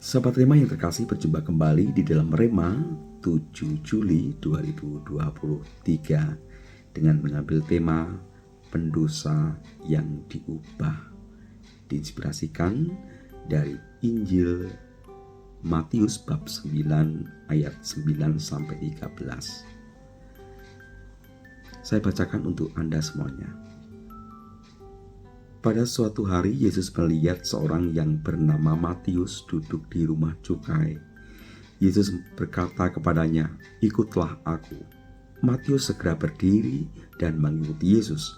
Sahabat Rema yang terkasih, berjumpa kembali di dalam Rema 7 Juli 2023 dengan mengambil tema pendosa yang diubah, diinspirasikan dari Injil Matius bab 9 ayat 9-13. Saya bacakan untuk Anda semuanya. Pada suatu hari Yesus melihat seorang yang bernama Matius duduk di rumah cukai. Yesus berkata kepadanya, "Ikutlah aku." Matius segera berdiri dan mengikuti Yesus.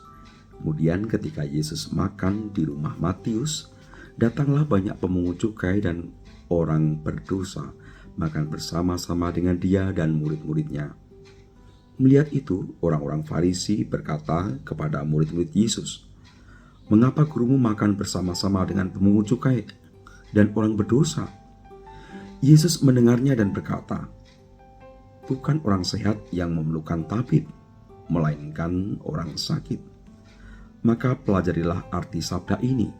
Kemudian ketika Yesus makan di rumah Matius, datanglah banyak pemungut cukai dan orang berdosa makan bersama-sama dengan dia dan murid-muridnya. Melihat itu, orang-orang Farisi berkata kepada murid-murid Yesus, "Mengapa gurumu makan bersama-sama dengan pemungut cukai dan orang berdosa?" Yesus mendengarnya dan berkata, "Bukan orang sehat yang memerlukan tabib, melainkan orang sakit. Maka pelajarilah arti sabda ini.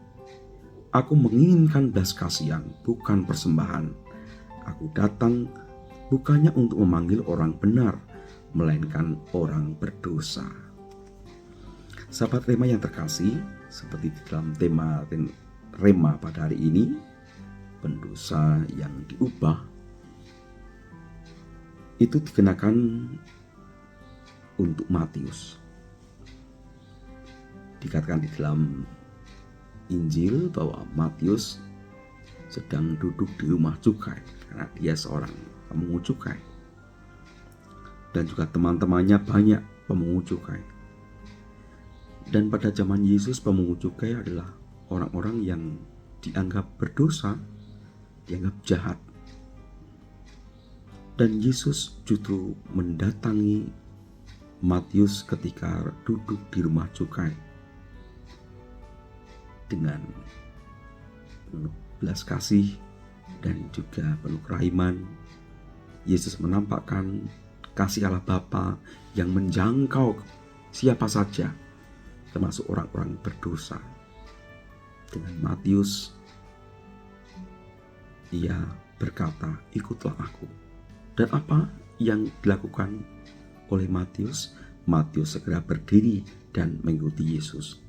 Aku menginginkan belas kasihan, bukan persembahan. Aku datang bukannya untuk memanggil orang benar, melainkan orang berdosa." Sahabat Rema yang terkasih, seperti di dalam tema Rema pada hari ini, pendosa yang diubah, itu dikenakan untuk Matius. Dikatakan di dalam Injil bahwa Matius sedang duduk di rumah cukai karena dia seorang pemungut cukai, dan juga teman-temannya banyak pemungut cukai. Dan pada zaman Yesus, pemungut cukai adalah orang-orang yang dianggap berdosa, dianggap jahat. Dan Yesus justru mendatangi Matius ketika duduk di rumah cukai dengan penuh belas kasih dan juga penuh kerahiman. Yesus menampakkan kasih Allah Bapa yang menjangkau siapa saja, termasuk orang-orang berdosa. Dengan Matius, ia berkata, "Ikutlah aku." Dan apa yang dilakukan oleh Matius? Matius segera berdiri dan mengikuti Yesus.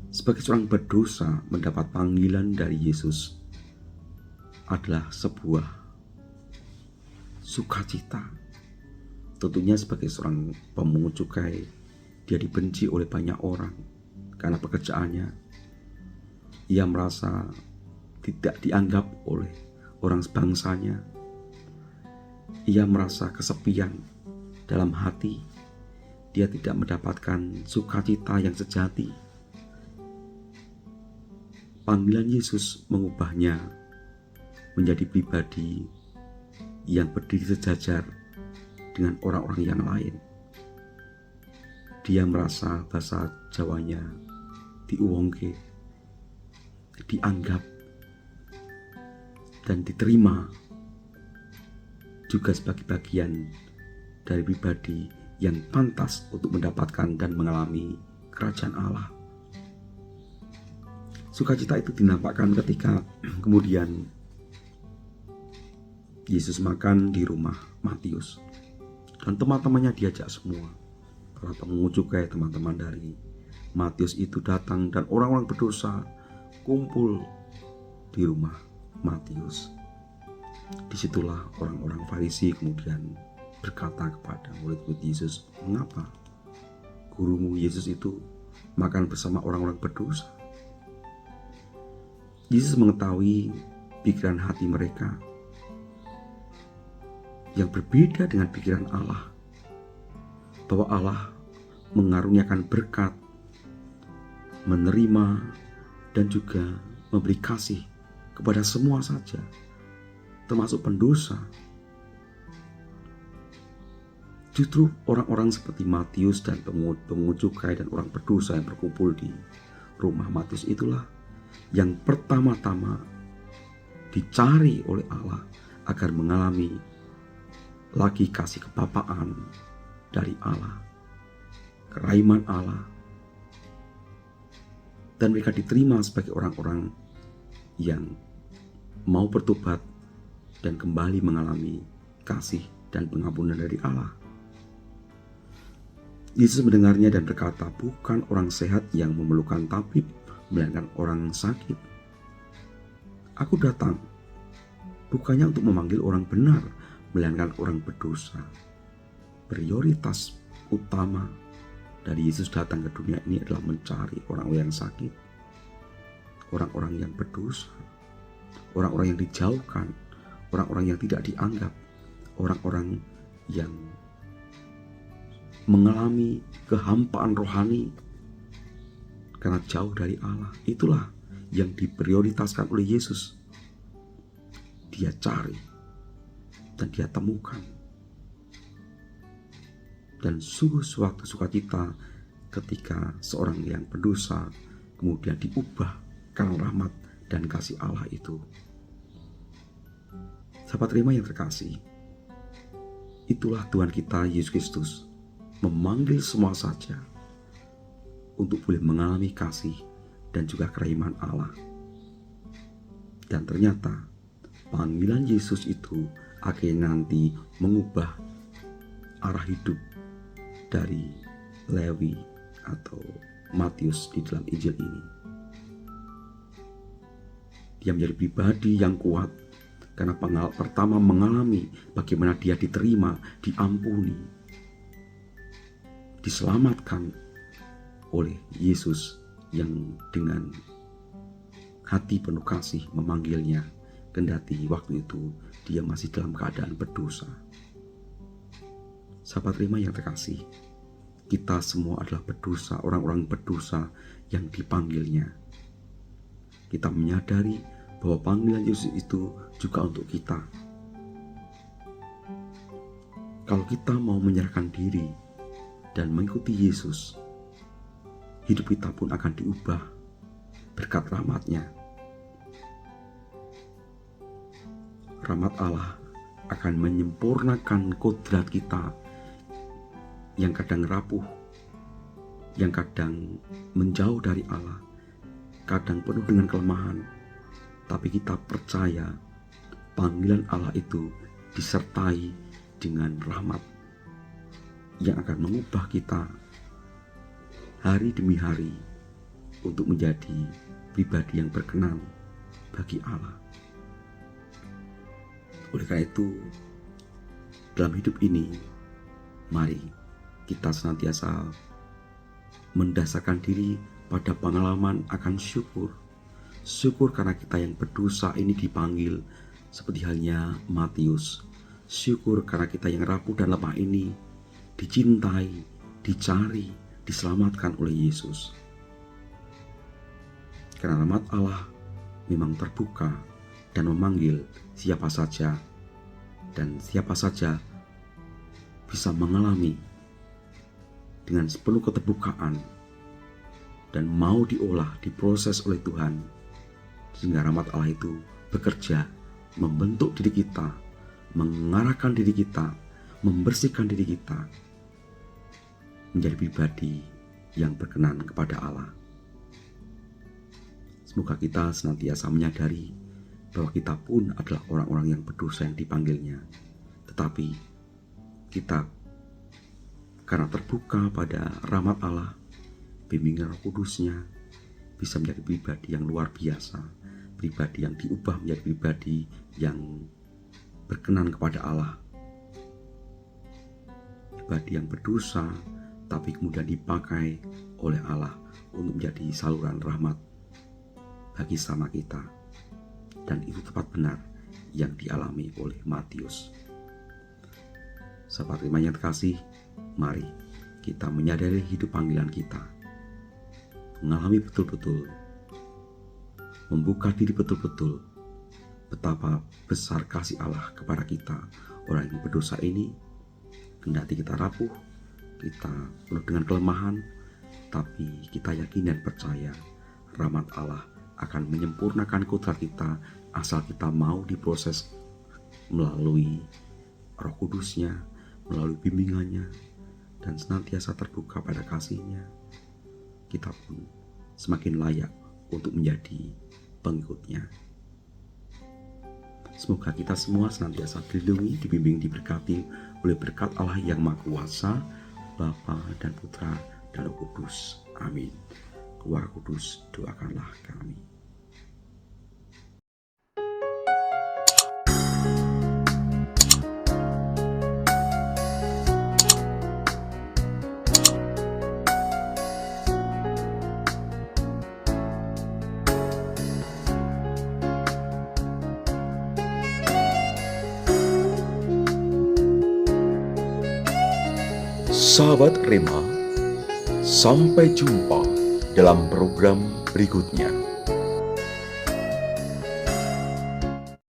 Sebagai seorang berdosa, mendapat panggilan dari Yesus adalah sebuah sukacita. Tentunya sebagai seorang pemungut cukai, dia dibenci oleh banyak orang karena pekerjaannya. Ia merasa tidak dianggap oleh orang sebangsanya. Ia merasa kesepian dalam hati. Dia tidak mendapatkan sukacita yang sejati. Panggilan Yesus mengubahnya menjadi pribadi yang berdiri sejajar dengan orang-orang yang lain. Dia merasa bahasa Jawanya diuwongke, dianggap dan diterima juga sebagai bagian dari pribadi yang pantas untuk mendapatkan dan mengalami kerajaan Allah. Sukacita itu dinampakkan ketika kemudian Yesus makan di rumah Matius, dan teman-temannya diajak semua. Para pemungut cukai, teman-teman dari Matius itu datang, dan orang-orang berdosa kumpul di rumah Matius. Disitulah orang-orang Farisi kemudian berkata kepada murid-murid Yesus, "Mengapa gurumu Yesus itu makan bersama orang-orang berdosa?" Yesus mengetahui pikiran hati mereka yang berbeda dengan pikiran Allah, bahwa Allah mengaruniakan berkat, menerima, dan juga memberi kasih kepada semua saja, termasuk pendosa. Justru orang-orang seperti Matius dan pemungut cukai dan orang berdosa yang berkumpul di rumah Matius itulah yang pertama-tama dicari oleh Allah agar mengalami lagi kasih kebapaan dari Allah, kerahiman Allah, dan mereka diterima sebagai orang-orang yang mau bertobat dan kembali mengalami kasih dan pengampunan dari Allah. Yesus mendengarnya dan berkata, bukan orang sehat yang memerlukan tabib, melainkan orang sakit. Aku datang bukannya untuk memanggil orang benar, melainkan orang berdosa. Prioritas utama dari Yesus datang ke dunia ini adalah mencari orang-orang yang sakit, orang-orang yang berdosa, orang-orang yang dijauhkan, orang-orang yang tidak dianggap, orang-orang yang mengalami kehampaan rohani karena jauh dari Allah. Itulah yang diprioritaskan oleh Yesus. Dia cari dan dia temukan. Dan sungguh suatu sukacita ketika seorang yang berdosa kemudian diubah karena rahmat dan kasih Allah itu. Sahabat terima yang terkasih, itulah Tuhan kita Yesus Kristus memanggil semua saja untuk boleh mengalami kasih dan juga kerahiman Allah. Dan ternyata panggilan Yesus itu akhirnya nanti mengubah arah hidup dari Lewi atau Matius di dalam Injil ini. Dia menjadi pribadi yang kuat karena pertama mengalami bagaimana dia diterima, diampuni, diselamatkan oleh Yesus yang dengan hati penuh kasih memanggilnya, kendati waktu itu dia masih dalam keadaan berdosa. Sahabat terima yang terkasih, kita semua adalah berdosa, orang-orang berdosa yang dipanggilnya. Kita menyadari bahwa panggilan Yesus itu juga untuk kita. Kalau kita mau menyerahkan diri dan mengikuti Yesus, hidup kita pun akan diubah berkat rahmat-Nya. Rahmat Allah akan menyempurnakan kodrat kita yang kadang rapuh, yang kadang menjauh dari Allah, kadang penuh dengan kelemahan. Tapi kita percaya panggilan Allah itu disertai dengan rahmat yang akan mengubah kita hari demi hari untuk menjadi pribadi yang berkenan bagi Allah. Oleh karena itu, dalam hidup ini, mari kita senantiasa mendasarkan diri pada pengalaman akan syukur. Syukur karena kita yang berdosa ini dipanggil seperti halnya Matius. Syukur karena kita yang rapuh dan lemah ini dicintai, dicari, diselamatkan oleh Yesus. Karena rahmat Allah memang terbuka dan memanggil siapa saja, dan siapa saja bisa mengalami dengan sepenuh keterbukaan dan mau diolah, diproses oleh Tuhan, sehingga rahmat Allah itu bekerja membentuk diri kita, mengarahkan diri kita, membersihkan diri kita menjadi pribadi yang berkenan kepada Allah. Semoga kita senantiasa menyadari bahwa kita pun adalah orang-orang yang berdosa yang dipanggilnya. Tetapi kita karena terbuka pada rahmat Allah, bimbingan Roh Kudus-Nya, bisa menjadi pribadi yang luar biasa, pribadi yang diubah menjadi pribadi yang berkenan kepada Allah, pribadi yang berdosa tapi kemudian dipakai oleh Allah untuk menjadi saluran rahmat bagi sama kita. Dan itu tepat benar yang dialami oleh Matius. Sahabat terima yang terkasih, mari kita menyadari hidup panggilan kita, mengalami betul-betul, membuka diri betul-betul betapa besar kasih Allah kepada kita, orang yang berdosa ini. Kendati kita rapuh, kita penuh dengan kelemahan, tapi kita yakin dan percaya rahmat Allah akan menyempurnakan kodrat kita asal kita mau diproses melalui Roh Kudus-Nya, melalui bimbingannya, dan senantiasa terbuka pada kasih-Nya. Kita pun semakin layak untuk menjadi pengikut-Nya. Semoga kita semua senantiasa dilindungi, dibimbing, diberkati oleh berkat Allah yang Maha Kuasa, Bapa dan Putra dan Roh Kudus. Amin. Roh Kudus, doakanlah kami. Sahabat Rema, sampai jumpa dalam program berikutnya.